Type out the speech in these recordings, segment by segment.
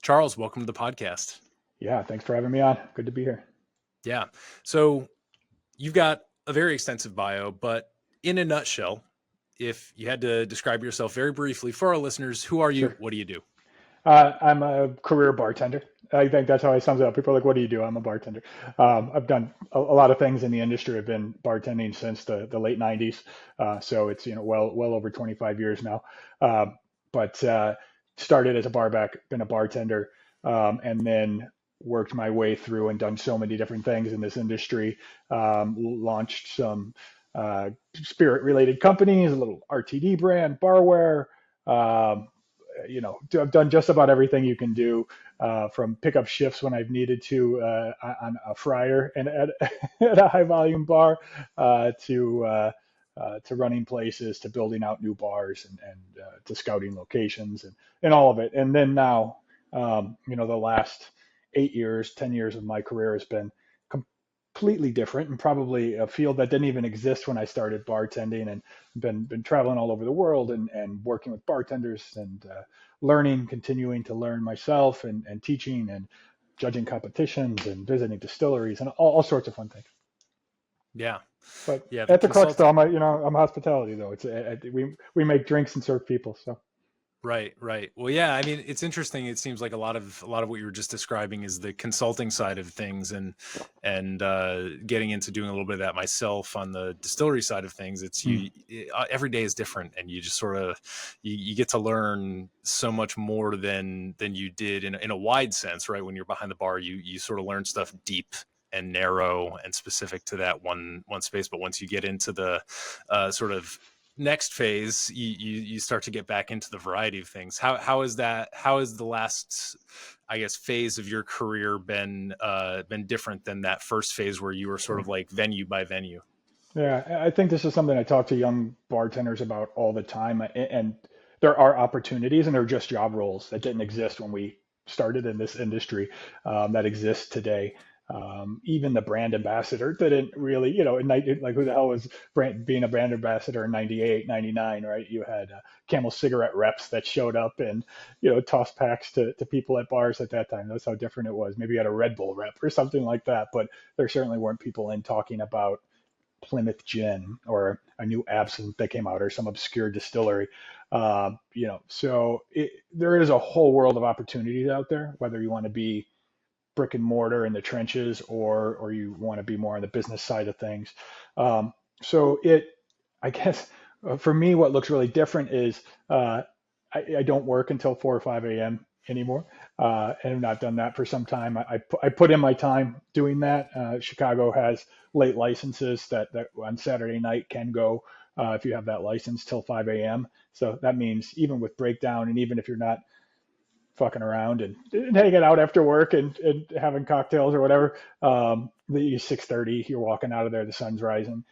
Charles, welcome to the podcast. Yeah, thanks for having me on. Good to be here. Yeah. So you've got a very extensive bio, but in a nutshell, if you had to describe yourself very briefly for our listeners, who are you? Sure. What do you do? I'm a career bartender. I think that's how I sums it up. People are like, "What do you do?" I'm a bartender. I've done a lot of things in the industry. I've been bartending since the late '90s, so it's well over 25 years now. But started as a barback, been a bartender, and then worked my way through and done so many different things in this industry. Launched some spirit-related companies, a little RTD brand, barware. Um, I've done just about everything you can do, from pickup shifts when I've needed to on a fryer and at, at a high volume bar, to running places, to building out new bars, and to scouting locations, and all of it. And then now, the last 8 years, 10 years of my career has been completely different, and probably a field that didn't even exist when I started bartending, and been traveling all over the world, and working with bartenders, and learning, continuing to learn myself, and teaching, and judging competitions, and visiting distilleries, and all sorts of fun things. Yeah. But Yeah. The at the crux, consult. though, I'm hospitality, though. We make drinks and serve people. So Right. Right. Well, yeah. I mean, it's interesting. It seems like a lot of what you were just describing is the consulting side of things, and getting into doing a little bit of that myself on the distillery side of things. It's mm, every day is different, and you just sort of you get to learn so much more than you did in a wide sense, right? When you're behind the bar, you sort of learn stuff deep and narrow and specific to that one space. But once you get into the sort of next phase, you start to get back into the variety of things. How is that? How is the last, I guess, phase of your career been different than that first phase where you were sort of sure. like venue by venue? Yeah, I think this is something I talk to young bartenders about all the time. And there are opportunities, and they're just job roles that didn't exist when we started in this industry, that exist today. Even the brand ambassador didn't really, like, who the hell was being a brand ambassador in 98, 99, right? You had Camel cigarette reps that showed up and, tossed packs to people at bars at that time. That's how different it was. Maybe you had a Red Bull rep or something like that, but there certainly weren't people in talking about Plymouth Gin or a new absinthe that came out, or some obscure distillery. There is a whole world of opportunities out there, whether you want to be brick and mortar in the trenches, or you want to be more on the business side of things. Um, so it, I guess, for me, what looks really different is, I don't work until 4 or 5 a.m. anymore, and I've not done that for some time. I put in my time doing that. Chicago has late licenses that on Saturday night can go, if you have that license, till 5 a.m. So that means even with breakdown, and even if you're not fucking around and hanging out after work, and having cocktails or whatever, the 6:30, you're walking out of there, the sun's rising.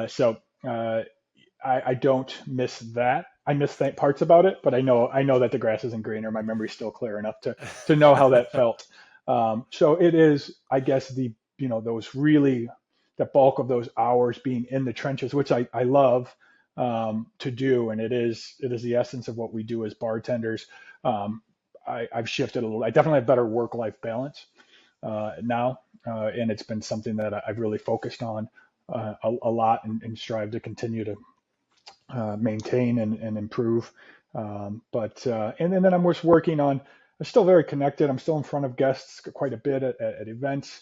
So I don't miss that. I miss parts about it, but I know that the grass isn't greener. My memory's still clear enough to know how that felt. So it is, I guess, those really, the bulk of those hours being in the trenches, which I love, to do, and it is the essence of what we do as bartenders. Um, I've shifted a little. I definitely have better work-life balance now, and it's been something that I've really focused on a lot, and strive to continue to maintain and improve. And then I'm just working on. I'm still very connected. I'm still in front of guests quite a bit at events,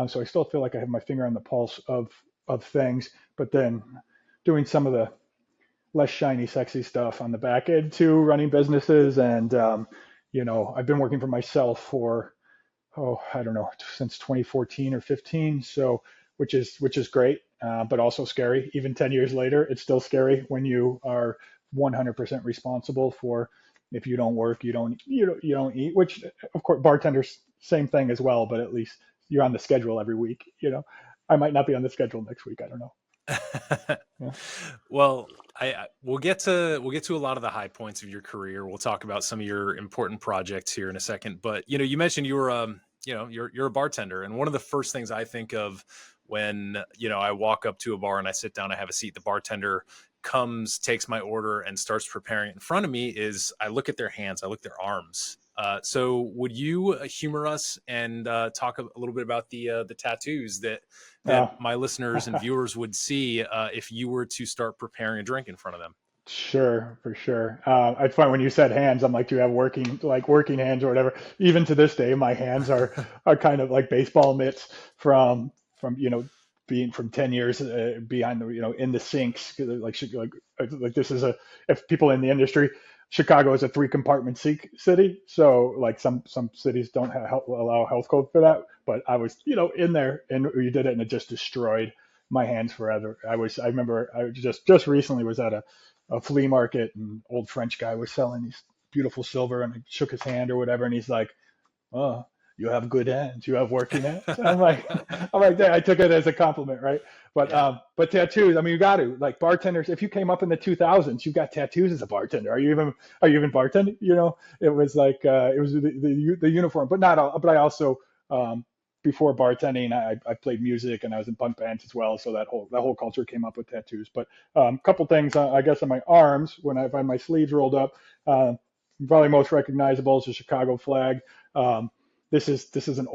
so I still feel like I have my finger on the pulse of things. But then doing some of the less shiny, sexy stuff on the back end too, running businesses, and I've been working for myself for, I don't know, since 2014 or 15. So, which is great, but also scary. Even 10 years later, it's still scary when you are 100% responsible for, if you don't work, you don't eat. Which, of course, bartenders, same thing as well, but at least you're on the schedule every week. I might not be on the schedule next week. I don't know. Yeah. Well, we'll get to a lot of the high points of your career. We'll talk about some of your important projects here in a second. But you mentioned you were you're a bartender, and one of the first things I think of when I walk up to a bar and I sit down, I have a seat. The bartender comes, takes my order, and starts preparing it in front of me. Is I look at their hands, I look at their arms, So would you humor us and talk a little bit about the tattoos that Uh, my listeners and viewers would see if you were to start preparing a drink in front of them? Sure, for sure. It's fun when you said hands. I'm like, do you have working hands or whatever? Even to this day, my hands are kind of like baseball mitts from being from 10 years behind the in the sinks. Like this is a if people in the industry, Chicago is a three compartment city, so like some cities don't allow health code for that. But I was in there and you did it and it just destroyed my hands forever. I remember I just recently was at a flea market and old French guy was selling these beautiful silver and I shook his hand or whatever and he's like, "Oh, you have good hands. You have working hands." I'm like, "Yeah, I took it as a compliment, right?" Yeah. But tattoos. I mean, you got to like bartenders. If you came up in the 2000s, you got tattoos as a bartender. Are you even bartending? It was like it was the uniform, but not all. But I also um, before bartending, I played music and I was in punk bands as well. So that whole culture came up with tattoos. But a couple things, I guess, on my arms when I find my sleeves rolled up. Uh, Probably most recognizable is the Chicago flag. Um, this is an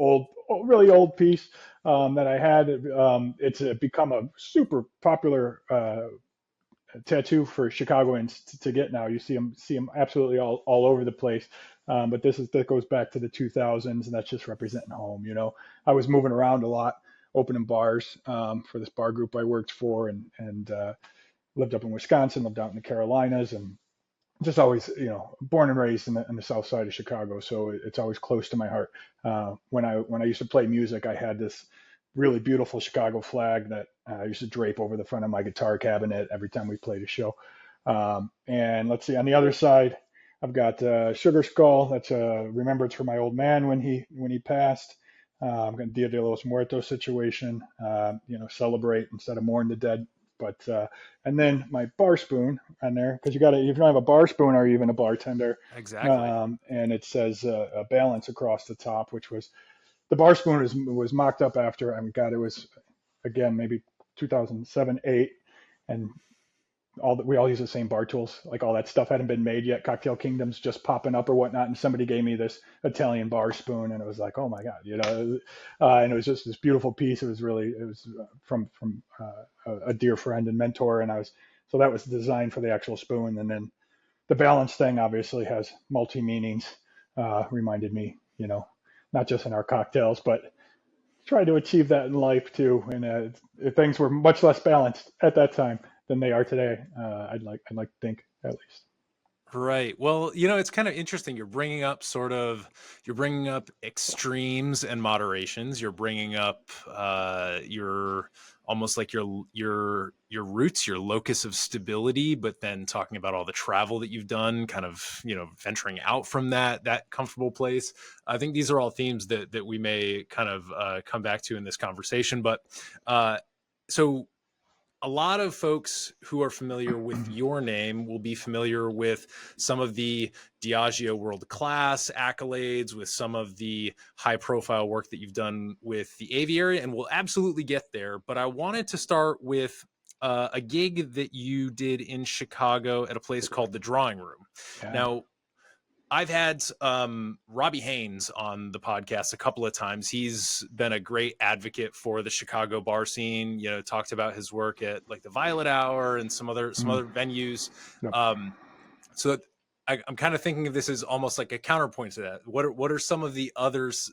really old piece that I had. It's become a super popular tattoo for Chicagoans to get now. You see them absolutely all over the place. But that goes back to the 2000s, and that's just representing home. I was moving around a lot, opening bars for this bar group I worked for, and lived up in Wisconsin, lived out in the Carolinas, and just always, born and raised in the south side of Chicago, so it's always close to my heart. When I used to play music, I had this really beautiful Chicago flag that I used to drape over the front of my guitar cabinet every time we played a show. And let's see, on the other side, I've got Sugar Skull. That's a remembrance for my old man when he passed. I'm going to Dia de los Muertos situation, celebrate instead of mourn the dead. But and then my bar spoon on there because if you don't have a bar spoon, are you even a bartender? Exactly. And it says a balance across the top, which was the bar spoon was mocked up after. I mean, God, it was again maybe 2007, 8, and we all use the same bar tools. Like all that stuff hadn't been made yet. Cocktail Kingdom's just popping up or whatnot, and somebody gave me this Italian bar spoon, and it was like, oh my god, and it was just this beautiful piece. It was from a dear friend and mentor, and that was designed for the actual spoon, and then the balance thing obviously has multi meanings. Reminded me, not just in our cocktails, but try to achieve that in life too. And things were much less balanced at that time than they are today. I'd like to think at least. Right. Well, it's kind of interesting. You're bringing up extremes and moderations. You're bringing up your almost like your roots, your locus of stability, but then talking about all the travel that you've done, kind of, venturing out from that comfortable place. I think these are all themes that we may kind of come back to in this conversation. But so a lot of folks who are familiar with your name will be familiar with some of the Diageo World Class accolades, with some of the high profile work that you've done with the Aviary, and we'll absolutely get there. But I wanted to start with a gig that you did in Chicago at a place called the Drawing Room. Yeah. Now, I've had Robbie Haynes on the podcast a couple of times. He's been a great advocate for the Chicago bar scene. Talked about his work at like the Violet Hour and some other Mm. venues. Yep. So I'm kind of thinking of this as almost like a counterpoint to that. What are some of the others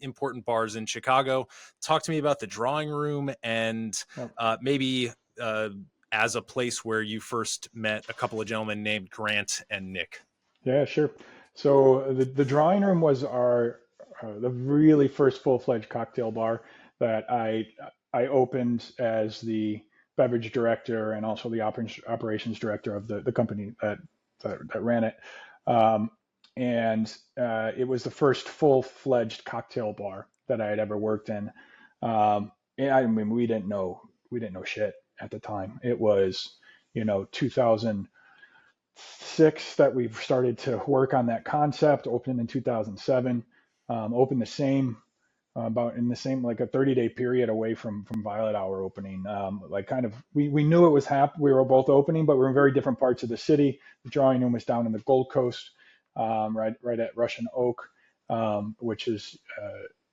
important bars in Chicago? Talk to me about the Drawing Room and Yep. maybe as a place where you first met a couple of gentlemen named Grant and Nick. Yeah, sure. So the drawing room was our the really first full-fledged cocktail bar that I opened as the beverage director and also the operations director of the company that ran it. Um, and it was the first full-fledged cocktail bar that I had ever worked in. And I mean, we didn't know shit at the time. It was 2006 that we've started to work on that concept. Opened in 2007. Opened the same about in the same like a 30-day period away from Violet Hour opening. Like kind of we knew it was we were both opening, but we were in very different parts of the city. The drawing room was down in the Gold Coast. right at Russian Oak, which is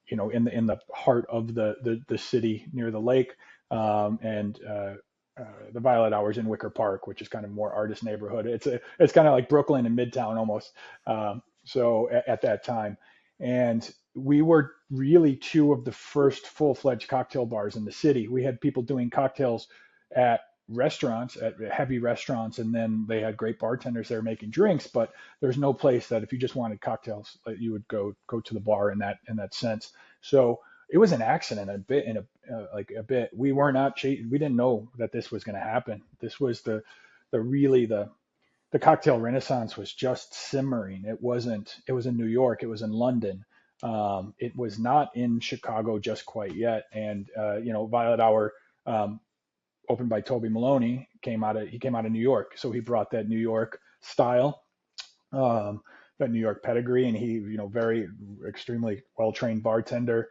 in the heart of the city near the lake, and the Violet Hours in Wicker Park, which is kind of more artist neighborhood. It's kind of like Brooklyn and Midtown almost. So at that time, and we were really two of the first full-fledged cocktail bars in the city. We had people doing cocktails at restaurants, at heavy restaurants, and then they had great bartenders there making drinks. But there's no place that if you just wanted cocktails, that you would go to the bar in that sense. So it was an accident a bit a bit. We were not we didn't know that this was going to happen. This was the cocktail renaissance was just simmering. It wasn't. It was in New York. It was in London. It was not in Chicago just quite yet. And Violet Hour, opened by Toby Maloney, he came out of New York, so he brought that New York style, that New York pedigree, and he, very extremely well trained bartender,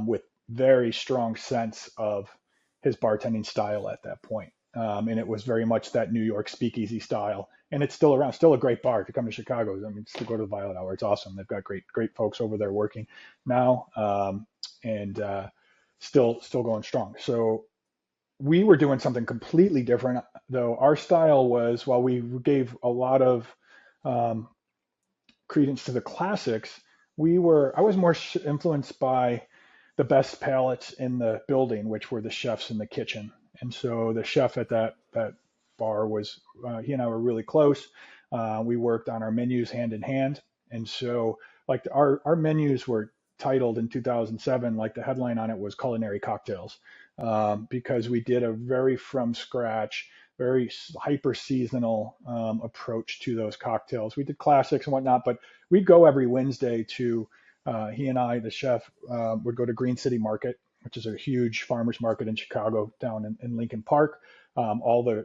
with very strong sense of his bartending style at that point. And it was very much that New York speakeasy style, and it's still around, still a great bar. If you come to Chicago, I mean, still go to the Violet Hour. It's awesome. They've got great folks over there working now, and still going strong. So we were doing something completely different, though. Our style was, while we gave a lot of um, credence to the classics, I was more influenced by the best palates in the building, which were the chefs in the kitchen. And so the chef at that bar was, he and I were really close. We worked on our menus hand in hand. And so, like, our menus were titled in 2007, like the headline on it was culinary cocktails, because we did a very from scratch, very hyper seasonal approach to those cocktails. We did classics and whatnot, but we'd go every Wednesday to, he and I, the chef, would go to Green City Market, which is a huge farmers market in Chicago, down in Lincoln Park. All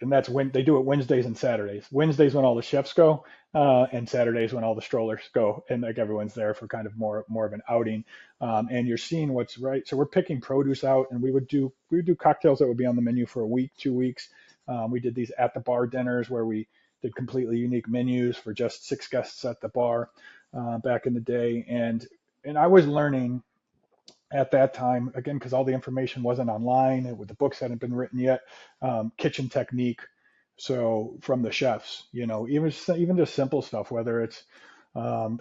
and that's when they do it, Wednesdays and Saturdays. Wednesdays when all the chefs go, and Saturdays when all the strollers go, and like everyone's there for kind of more of an outing. And you're seeing what's right. So we're picking produce out, and we would do cocktails that would be on the menu for a week, 2 weeks. We did these at the bar dinners where we did completely unique menus for just 6 guests at the bar, back in the day. And I was learning at that time, again, because all the information wasn't online, the books hadn't been written yet, kitchen technique. So from the chefs, even just simple stuff, whether it's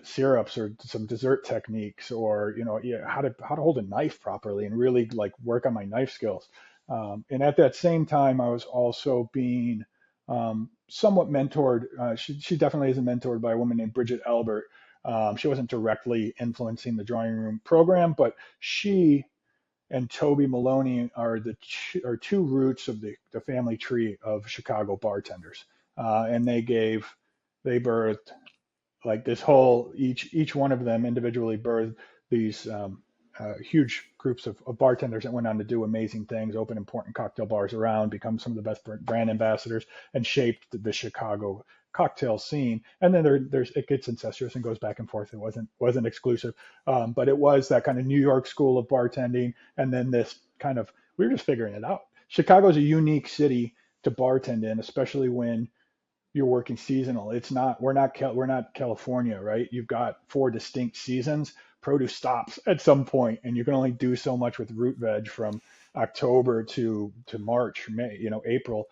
syrups or some dessert techniques, or yeah, how to hold a knife properly, and really like work on my knife skills. And at that same time, I was also being somewhat mentored. She definitely isn't mentored by a woman named Bridget Albert. She wasn't directly influencing the drawing room program, but she and Toby Maloney are two roots of the family tree of Chicago bartenders, and they birthed, like, this whole, each one of them individually birthed these huge groups of bartenders that went on to do amazing things, open important cocktail bars around, become some of the best brand ambassadors, and shaped the Chicago cocktail scene. And then it gets incestuous and goes back and forth. It wasn't exclusive, but it was that kind of New York school of bartending, and then this kind of, we were just figuring it out. Chicago's a unique city to bartend in, especially when you're working seasonal. We're not California, right? You've got 4 distinct seasons. Produce stops at some point, and you can only do so much with root veg from October to March, May, April,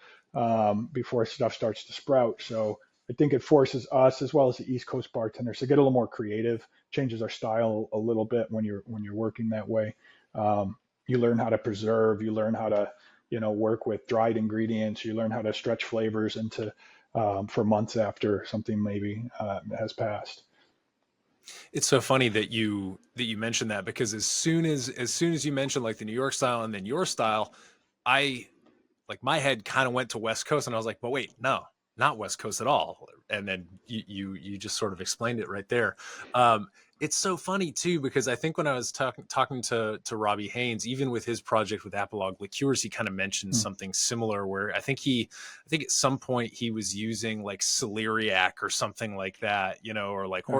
before stuff starts to sprout. So I think it forces us, as well as the East Coast bartenders, to get a little more creative. Changes our style a little bit when you're working that way. You learn how to preserve. You learn how to work with dried ingredients. You learn how to stretch flavors into, for months after something maybe has passed. It's so funny that you mentioned that, because as soon as you mentioned like the New York style and then your style, I like my head kind of went to West Coast, and I was like, but wait, no, not West Coast at all. And then you just sort of explained it right there. It's so funny too, because I think when I was talking to Robbie Haynes, even with his project with Apolog Liqueurs, he kind of mentioned Mm. something similar, where I think at some point he was using like celeriac or something like that, or like Yeah.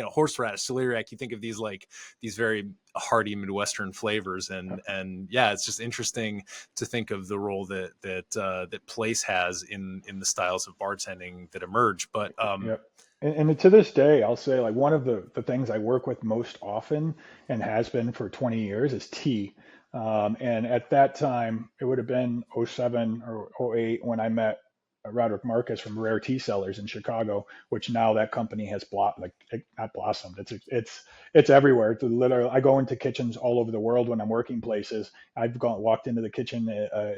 horseradish, celeriac. You think of these very hearty Midwestern flavors, and yeah, it's just interesting to think of the role that place has in the styles of bartending that emerge. But Yep. And to this day, I'll say like one of the things I work with most often and has been for 20 years is tea. And at that time, it would have been '07 or '08 when I met Roderick Marcus from Rare Tea Cellars in Chicago, which now that company has not blossomed. It's everywhere. It's literally, I go into kitchens all over the world when I'm working places. I've walked into the kitchen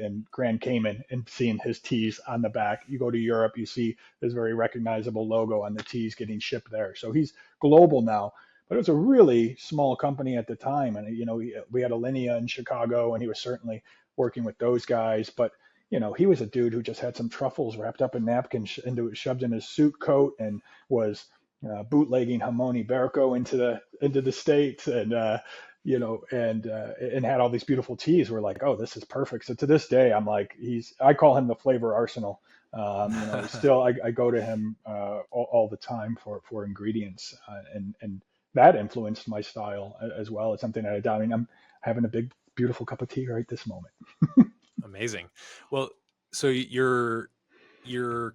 in Grand Cayman and seen his teas on the back. You go to Europe, you see his very recognizable logo on the teas getting shipped there. So he's global now. But it was a really small company at the time, and we had a Linea in Chicago, and he was certainly working with those guys. But he was a dude who just had some truffles wrapped up in napkins shoved in his suit coat and was bootlegging Hamoni Berco into the states, and and had all these beautiful teas. We're like, oh, this is perfect. So to this day, I'm like, I call him the flavor arsenal. Still, I go to him all the time for ingredients, and that influenced my style as well. It's something that I doubt. I mean, I'm having a big, beautiful cup of tea right this moment. Amazing. Well, so you're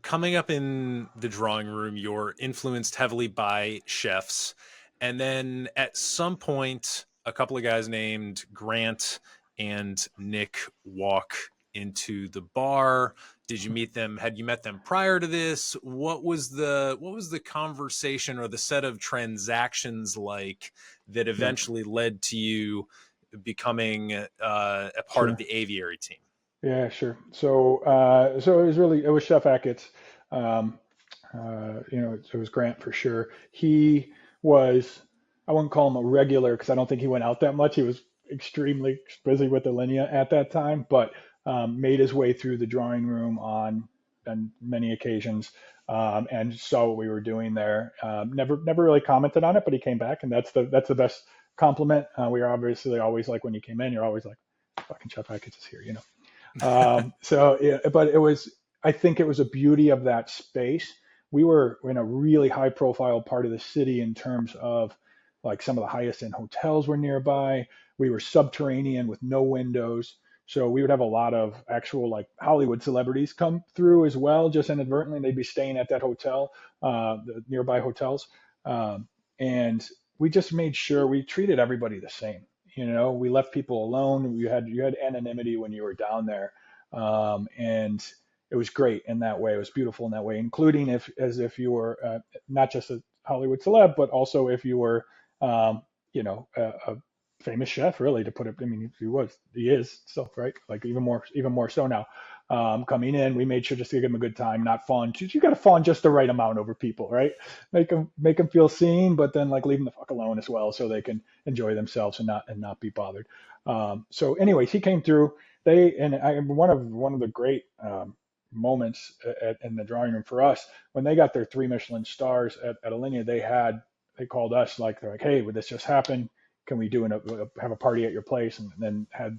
coming up in the drawing room, you're influenced heavily by chefs, and then at some point a couple of guys named Grant and Nick walk into the bar. Did you meet them? Had you met them prior to this? What was the conversation or the set of transactions like that Yeah, eventually led to you becoming a part of sure. the Aviary team? Yeah, sure. So it was Chef Ackett's. Um, it was Grant for sure. He was, I wouldn't call him a regular because I don't think he went out that much. He was extremely busy with the Linea at that time, but made his way through the drawing room on many occasions, and saw what we were doing there. Never really commented on it, but he came back, and that's the best compliment. We are obviously always like when you came in, you're always like, fucking Chef Ackett's is here. So yeah, but I think it was a beauty of that space. We were in a really high profile part of the city in terms of like some of the highest end hotels were nearby. We were subterranean with no windows. So we would have a lot of actual like Hollywood celebrities come through as well, just inadvertently. They'd be staying at that hotel, the nearby hotels. And we just made sure we treated everybody the same. We left people alone. You had anonymity when you were down there, and it was great in that way. It was beautiful in that way, including if you were not just a Hollywood celeb, but also if you were, a famous chef, really, to put it. I mean, he is still, right? Like even more so now. Coming in, we made sure just to give him a good time, not fawn. You got to fawn just the right amount over people, right? Make them feel seen, but then like leave them the fuck alone as well, so they can enjoy themselves and not be bothered. So, anyways, he came through. One of the great moments in the drawing room for us when they got their 3 Michelin stars at Alinea, they called us like they're like, hey, would this just happen? Can we have a party at your place? And then had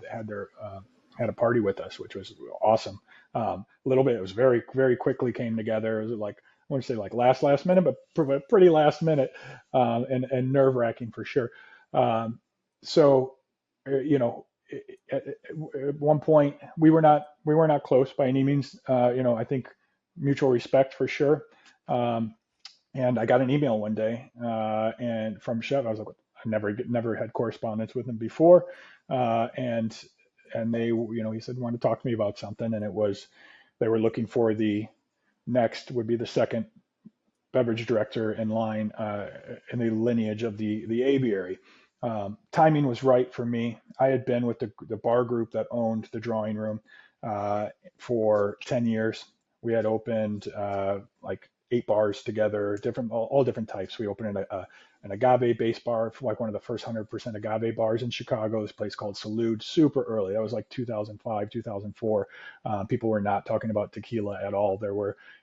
a party with us, which was awesome. A little bit, it was very very quickly came together. It was like I want to say like last minute, but pretty last minute, and nerve wracking for sure. So, you know, at one point we were not close by any means. I think mutual respect for sure. Um, and I got an email one day, and from Chef, I was like, I never had correspondence with him before, and he said wanted to talk to me about something, and it was they were looking for the next would be the second beverage director in line in the lineage of the aviary. Timing was right for me. I had been with the bar group that owned the drawing room uh, for 10 years. We had opened like 8 bars together, all different types. We opened an agave-based bar, like one of the first 100% agave bars in Chicago. This place called Salud, super early. That was like 2005, 2004. People were not talking about tequila at all.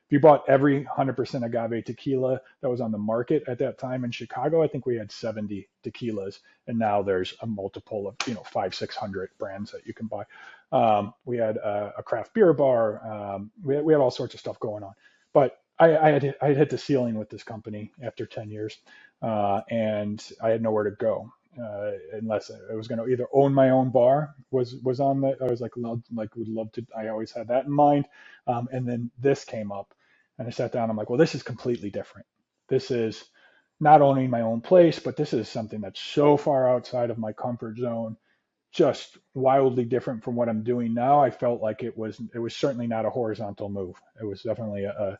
If you bought every 100% agave tequila that was on the market at that time in Chicago, I think we had 70 tequilas, and now there's a multiple of 500-600 brands that you can buy. We had a craft beer bar. We had all sorts of stuff going on, but I had hit the ceiling with this company after 10 years, and I had nowhere to go. Unless I was going to either own my own bar was on the I was like would love to. I always had that in mind, and then this came up, and I sat down. I'm like, well, this is completely different. this is not only my own place, but this is something that's so far outside of my comfort zone, just wildly different from what I'm doing now. I felt like it was certainly not a horizontal move. It was definitely a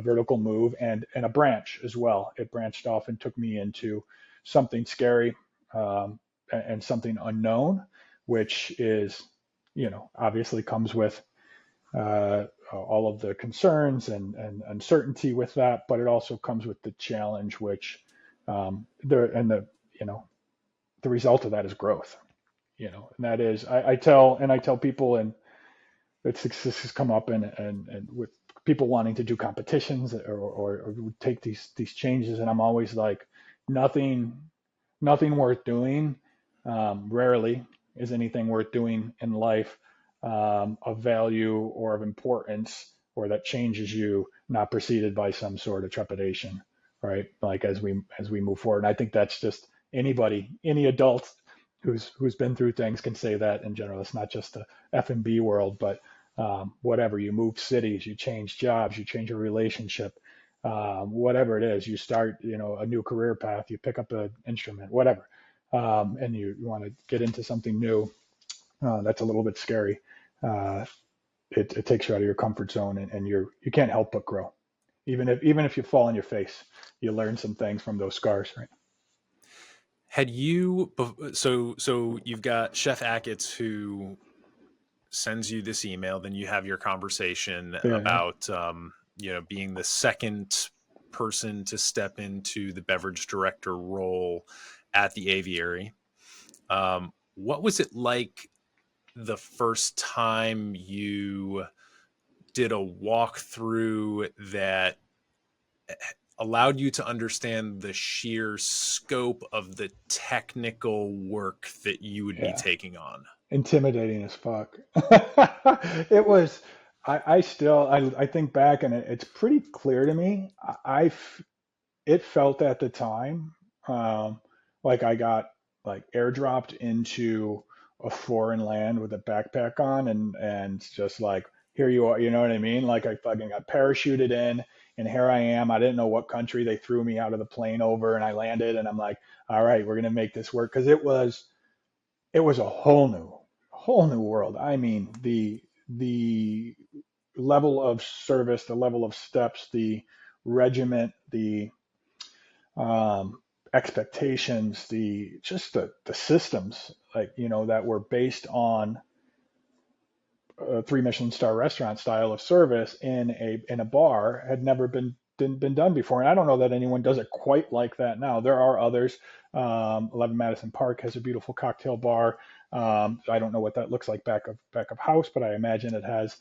vertical move and a branch as well. It branched off and took me into something scary, and something unknown, which is, obviously comes with all of the concerns and uncertainty with that, but it also comes with the challenge, which you know the result of that is growth. And that is I tell people, and this has come up and with people wanting to do competitions or take these changes, and I'm always like, nothing nothing worth doing, rarely is anything worth doing in life, of value or of importance, or that changes you, not preceded by some sort of trepidation, right? Like as we move forward. And I think that's just any adult who's been through things can say that in general. It's not just the F&B world, but whatever. You move cities, you change jobs, you change a relationship, whatever it is, you start, a new career path, you pick up an instrument, whatever, and you want to get into something new, that's a little bit scary. Uh, it takes you out of your comfort zone, and you can't help but grow. Even if you fall on your face, you learn some things from those scars, right? Had you so you've got Chef Ackett's who sends you this email, then you have your conversation Yeah. about being the second person to step into the beverage director role at the Aviary. What was it like the first time you did a walkthrough that allowed you to understand the sheer scope of the technical work that you would be Yeah. taking on? Intimidating as fuck. It was. I think back, and it's pretty clear to me. It felt at the time, um, like I got like airdropped into a foreign land with a backpack on, and just like, here you are, you know what I mean? Like I fucking got parachuted in, and here I am. I didn't know what country they threw me out of the plane over, and I landed, and I'm like, all right, we're gonna make this work, because it was a whole new world. I mean, the level of service, the level of steps, the regiment, the expectations, the systems, like, that were based on a three Michelin star restaurant style of service in a bar, had never been done before. And I don't know that anyone does it quite like that now. There are others. 11 Madison Park has a beautiful cocktail bar. I don't know what that looks like back of house, but I imagine it has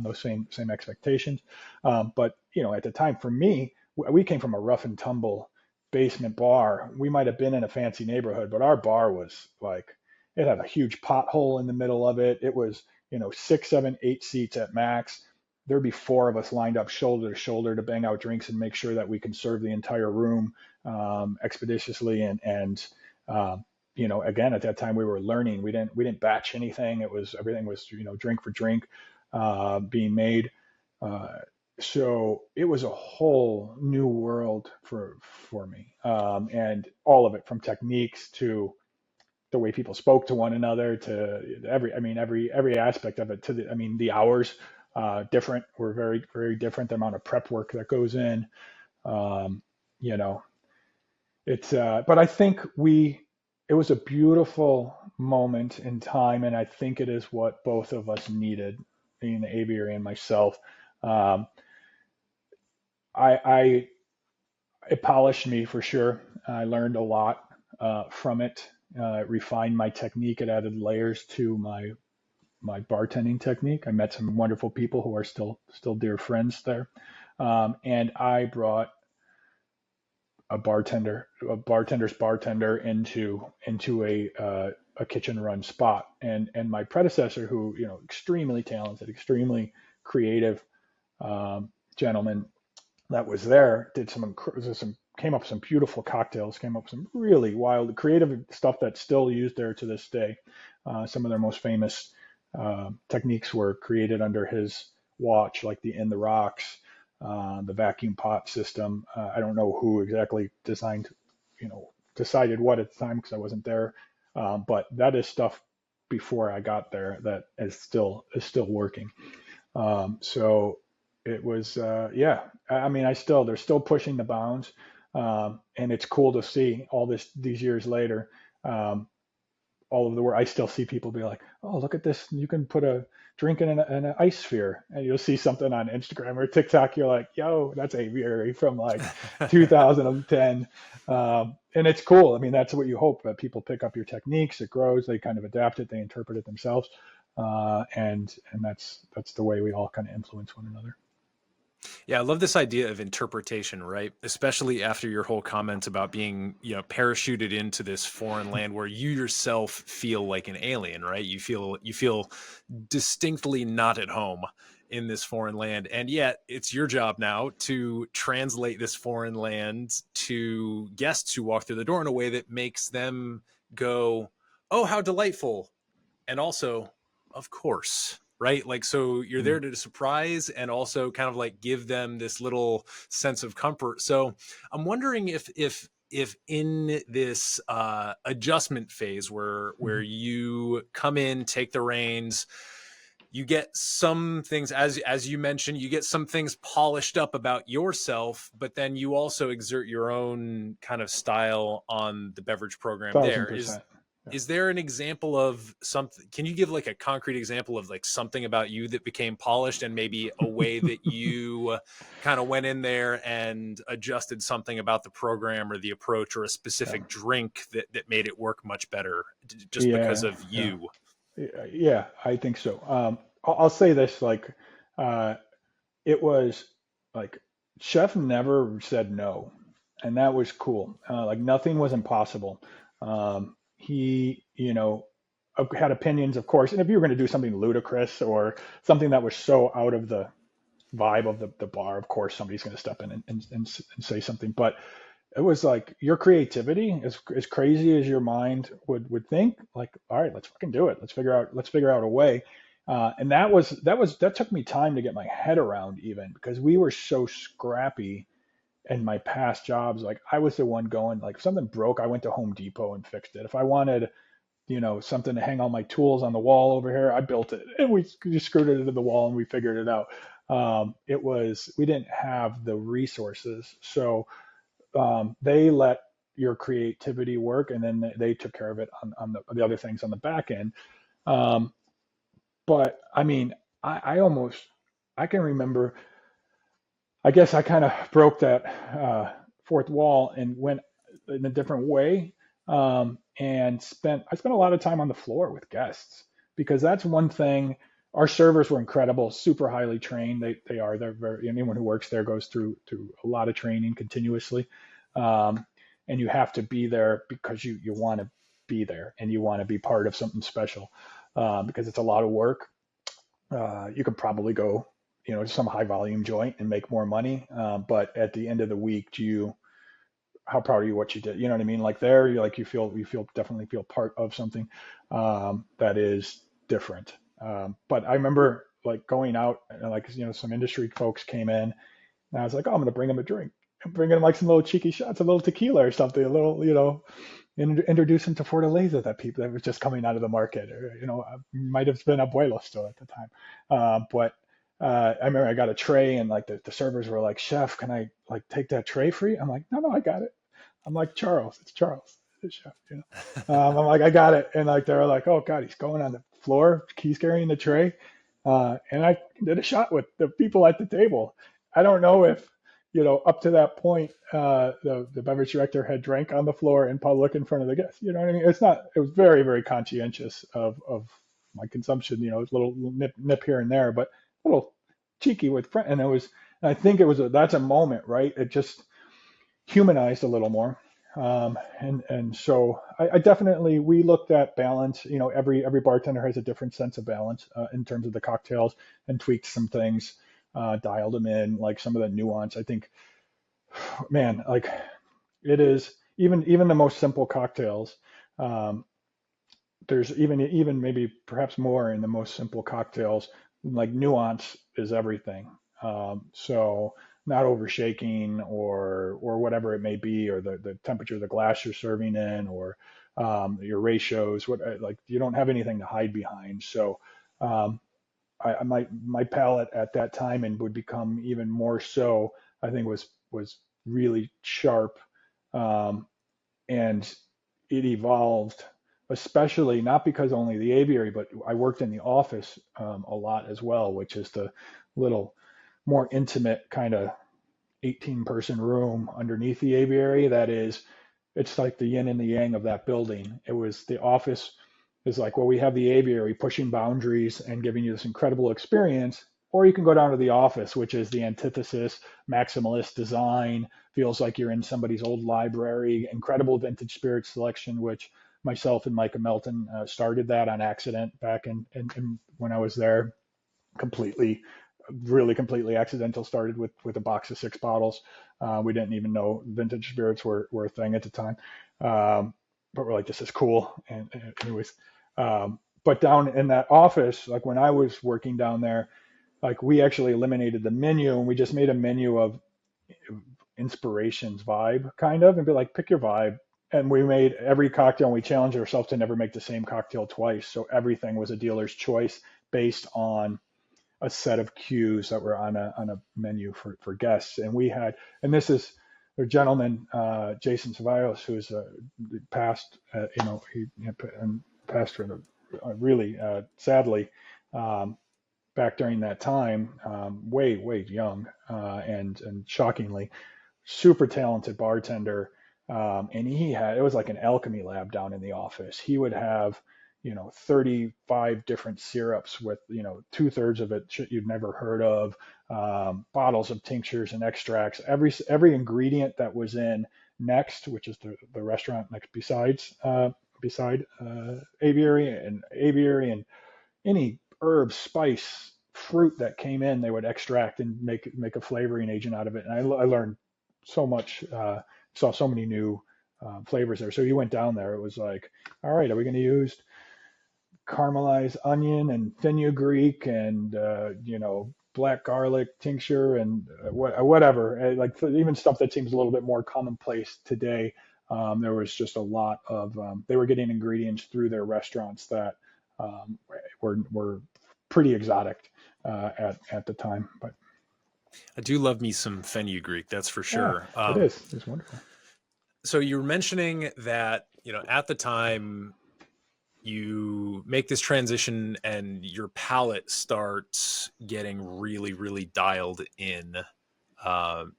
those same expectations. But at the time, for me, we came from a rough and tumble basement bar. We might have been in a fancy neighborhood, but our bar was like, it had a huge pothole in the middle of it. It was, 6, 7, 8 seats at max. There'd be four of us lined up shoulder to shoulder to bang out drinks and make sure that we can serve the entire room, expeditiously. And again, at that time we were learning. We didn't batch anything. Everything was, drink for drink, being made. Uh, so it was a whole new world for me, and all of it, from techniques to the way people spoke to one another, to every aspect of it, to the hours, different, were very, very different. The amount of prep work that goes in, um, you know it's but I think it was a beautiful moment in time, and I think it is what both of us needed, being the aviary and myself. um, I It polished me for sure. I learned a lot from it. It refined my technique. It added layers to my bartending technique. I met some wonderful people who are still dear friends there, and I brought a bartender's bartender into a kitchen run spot. And my predecessor, who, extremely talented, extremely creative, gentleman that was there, did some came up with some beautiful cocktails, came up with some really wild, creative stuff that's still used there to this day. Some of their most famous techniques were created under his watch, like the In the Rocks, the vacuum pot system. I don't know who exactly decided what at the time because I wasn't there. But that is stuff before I got there that is still working. So it was, yeah. I mean, they're still pushing the bounds, and it's cool to see all these years later. Um, all over the world, I still see people be like, "Oh, look at this! You can put a drink in an ice sphere," and you'll see something on Instagram or TikTok. You're like, "Yo, that's Aviary from like 2010," and it's cool. I mean, that's what you hope that people pick up your techniques. It grows. They kind of adapt it. They interpret it themselves, and that's the way we all kind of influence one another. Yeah, I love this idea of interpretation, right? Especially after your whole comment about being, parachuted into this foreign land where you yourself feel like an alien, right? You feel distinctly not at home in this foreign land. And yet it's your job now to translate this foreign land to guests who walk through the door in a way that makes them go, "Oh, how delightful." And also, of course, right? Like, so you're there Mm. to surprise and also kind of like give them this little sense of comfort. So I'm wondering if in this adjustment phase where Mhm. you come in, take the reins, you get some things, as you mentioned, you get some things polished up about yourself, but then you also exert your own kind of style on the beverage program. Thousand There is percent. Yeah. is there an example of something? Can you give like a concrete example of like something about you that became polished, and maybe a way that you kind of went in there and adjusted something about the program or the approach or a Yeah. specific drink that made it work much better just because Yeah. of Yeah. you? Yeah, I think so. I'll say this, like, uh, it was like chef never said no, and that was cool. Like nothing was impossible. He, had opinions, of course, and if you were going to do something ludicrous or something that was so out of the vibe of the bar, of course, somebody's going to step in and say something. But it was like your creativity, as crazy as your mind would think, like, all right, let's fucking do it. Let's figure out a way. And that took me time to get my head around, even because we were so scrappy in my past jobs. Like I was the one going, like if something broke, I went to Home Depot and fixed it. If I wanted, something to hang all my tools on the wall over here, I built it and we just screwed it into the wall and we figured it out. We didn't have the resources. So they let your creativity work, and then they took care of it on the other things on the back end. Um, but I mean, I can remember. I guess I kind of broke that fourth wall and went in a different way, and I spent a lot of time on the floor with guests because that's one thing. Our servers were incredible, super highly trained. They're very, anyone who works there goes through a lot of training continuously, um, and you have to be there because you want to be there and you want to be part of something special, because it's a lot of work. You could probably go, to some high volume joint and make more money. But at the end of the week, how proud are you what you did? You know what I mean? Like there, you definitely feel part of something that is different. But I remember like going out and like, some industry folks came in and I was like, oh, I'm going to bring them a drink. I'm bringing them like some little cheeky shots, a little tequila or something, a little, introduce them to Fortaleza that was just coming out of the market, or might have been Abuelo still at the time. But I remember I got a tray, and like the servers were like, "Chef, can I like take that tray for you?" I'm like, "No, no, I got it." I'm like, "Charles, it's Charles, it's chef." I'm like, "I got it," and like they were like, "Oh God, he's going on the floor, he's carrying the tray," and I did a shot with the people at the table. I don't know if up to that point, the beverage director had drank on the floor in public in front of the guests. You know what I mean? It was very, very conscientious of my consumption, a little nip here and there, but a little cheeky with friends. And I think that's a moment, right? It just humanized a little more. And so I definitely, we looked at balance. Every bartender has a different sense of balance in terms of the cocktails, and tweaked some things, dialed them in, like some of the nuance. I think, man, like it is even the most simple cocktails. Um, there's even maybe perhaps more in the most simple cocktails. Like nuance is everything. So not over shaking or whatever it may be, or the temperature of the glass you're serving in, or your ratios. What like you don't have anything to hide behind. So um, my palate at that time, and would become even more so, I think was really sharp, um, and it evolved, especially not because only the aviary, but I worked in the office a lot as well, which is the little more intimate kind of 18-person room underneath the aviary. That is, it's like the yin and the yang of that building. It was the office is like, well, we have the aviary pushing boundaries and giving you this incredible experience, or you can go down to the office, which is the antithesis, maximalist design, feels like you're in somebody's old library, incredible vintage spirit selection, which myself and Micah Melton started that on accident back in when I was there, completely, really completely accidental. Started with a box of 6 bottles. We didn't even know vintage spirits were a thing at the time, but we're like, this is cool. And anyways, but down in that office, like when I was working down there, like we actually eliminated the menu and we just made a menu of inspirations vibe kind of, and be like, pick your vibe. And we made every cocktail, and we challenged ourselves to never make the same cocktail twice. So everything was a dealer's choice based on a set of cues that were on a menu for guests. And we had, and this is a gentleman, Jason Ceballos, who's passed, he passed really sadly, back during that time, way young, and shockingly super talented bartender. And it was like an alchemy lab down in the office. He would have, 35 different syrups with, 2/3 of it shit you've never heard of, bottles of tinctures and extracts, every ingredient that was in Next, which is the restaurant next beside Aviary, and any herb, spice, fruit that came in, they would extract and make a flavoring agent out of it. And I learned so much, saw so many new flavors there. So you went down there, it was like, all right, are we going to use caramelized onion and fenugreek and black garlic tincture and whatever, like even stuff that seems a little bit more commonplace today. There was just a lot of they were getting ingredients through their restaurants that um, were pretty exotic at the time. But I do love me some fenugreek, that's for yeah, sure. it's wonderful. So you were mentioning that, at the time you make this transition and your palate starts getting really, really dialed in.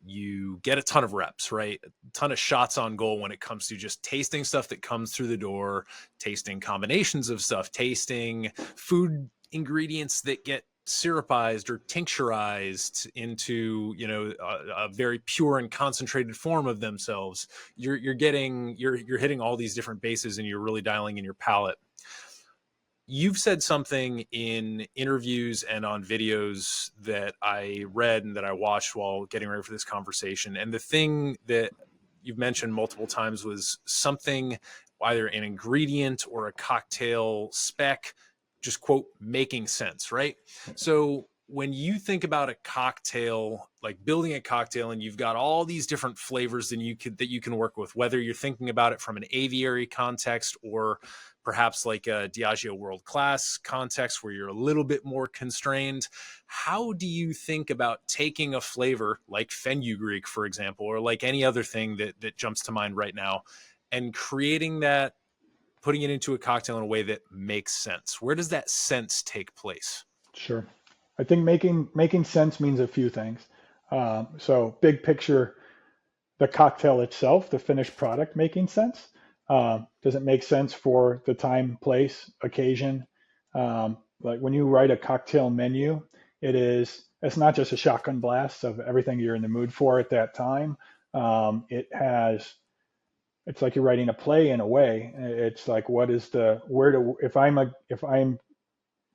You get a ton of reps, right? A ton of shots on goal when it comes to just tasting stuff that comes through the door, tasting combinations of stuff, tasting food ingredients that get syrupized or tincturized into a very pure and concentrated form of themselves. You're hitting all these different bases and you're really dialing in your palate. You've said something in interviews and on videos that I read and that I watched while getting ready for this conversation. And the thing that you've mentioned multiple times was something, either an ingredient or a cocktail spec, just quote, making sense, right? So when you think about a cocktail, like building a cocktail, and you've got all these different flavors that you can work with, whether you're thinking about it from an aviary context or perhaps like a Diageo World Class context where you're a little bit more constrained. How do you think about taking a flavor like fenugreek, for example, or like any other thing that jumps to mind right now, and creating that, putting it into a cocktail in a way that makes sense? Where does that sense take place? Sure. I think making sense means a few things. So big picture, the cocktail itself, the finished product, making sense. Does it make sense for the time, place, occasion? Like when you write a cocktail menu, it's not just a shotgun blast of everything you're in the mood for at that time. It's like you're writing a play in a way. It's like, what is the where to if I'm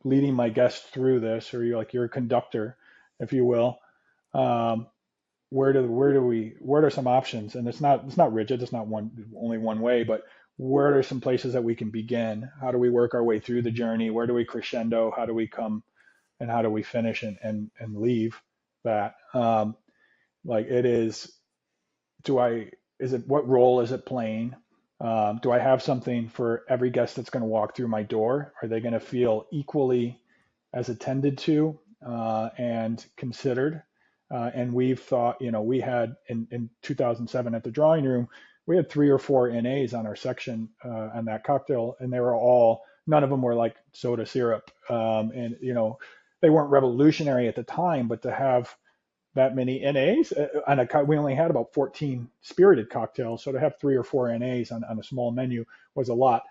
leading my guests through this, or you're a conductor, if you will. Um, what are some options? And it's not rigid. It's not only one way, but where are some places that we can begin? How do we work our way through the journey? Where do we crescendo? How do we come and how do we finish and leave that? Like it is, what role is it playing? Do I have something for every guest that's going to walk through my door? Are they going to feel equally as attended to and considered? And we've thought, we had in 2007 at the drawing room, we had 3 or 4 NAs on our section on that cocktail, and they were all, none of them were like soda syrup. And, they weren't revolutionary at the time, but to have that many NAs we only had about 14 spirited cocktails. So to have 3 or 4 NAs on a small menu was a lot.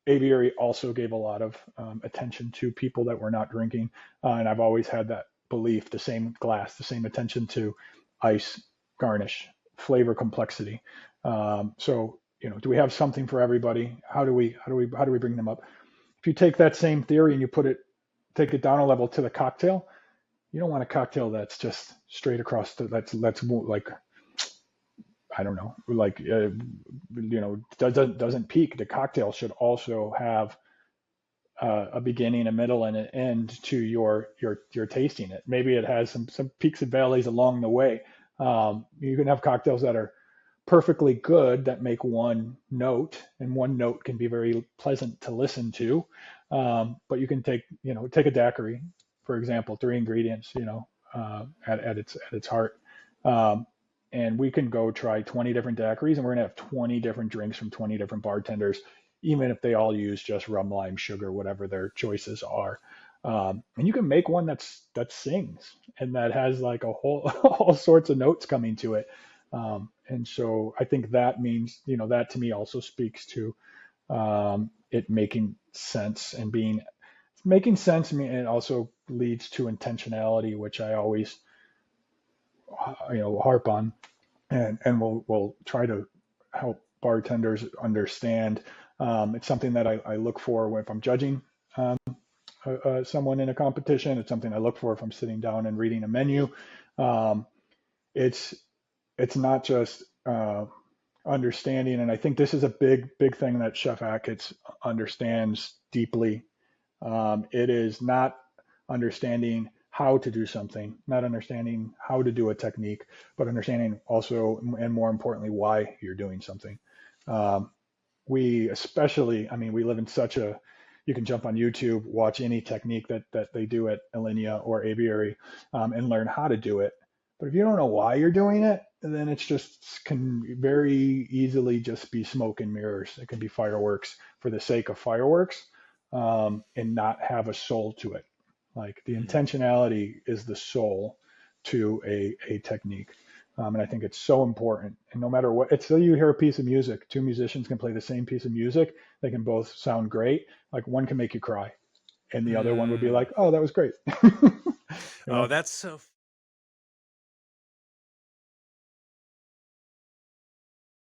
Aviary also gave a lot of attention to people that were not drinking. And I've always had that belief, the same glass, the same attention to ice, garnish, flavor complexity. So, do we have something for everybody? How do we bring them up? If you take that same theory and take it down a level to the cocktail, you don't want a cocktail that's just straight across that's like, I don't know, like doesn't peak. The cocktail should also have a beginning, a middle, and an end to your tasting it. Maybe it has some peaks and valleys along the way. You can have cocktails that are perfectly good that make one note, and one note can be very pleasant to listen to. But you can take a daiquiri, for example, 3 ingredients, at its heart. Um, and we can go try 20 different daiquiris, and we're gonna have 20 different drinks from 20 different bartenders, even if they all use just rum, lime, sugar, whatever their choices are. And you can make one that sings and that has like a whole all sorts of notes coming to it. And so I think that means, that to me also speaks to it making sense and making sense. I mean, it also leads to intentionality, which I always, harp on, and we'll try to help bartenders understand. It's something that I look for if I'm judging someone in a competition. It's something I look for if I'm sitting down and reading a menu. Um, it's it's not just understanding, and I think this is a big thing that Chef Achatz understands deeply. It is not understanding how to do something, not understanding how to do a technique, but understanding also, and more importantly, why you're doing something. Um, we especially, I mean, we live in such a, you can jump on YouTube, watch any technique that they do at Alinea or Aviary, and learn how to do it. But if you don't know why you're doing it, then it's just can very easily just be smoke and mirrors. It can be fireworks for the sake of fireworks, and not have a soul to it. Like the Mhm. intentionality is the soul to a technique. And I think it's so important. And no matter what, it's so you hear a piece of music, 2 musicians can play the same piece of music. They can both sound great. Like one can make you cry, and the other one would be Mm. like, "Oh, that was great." you Oh, know? that's so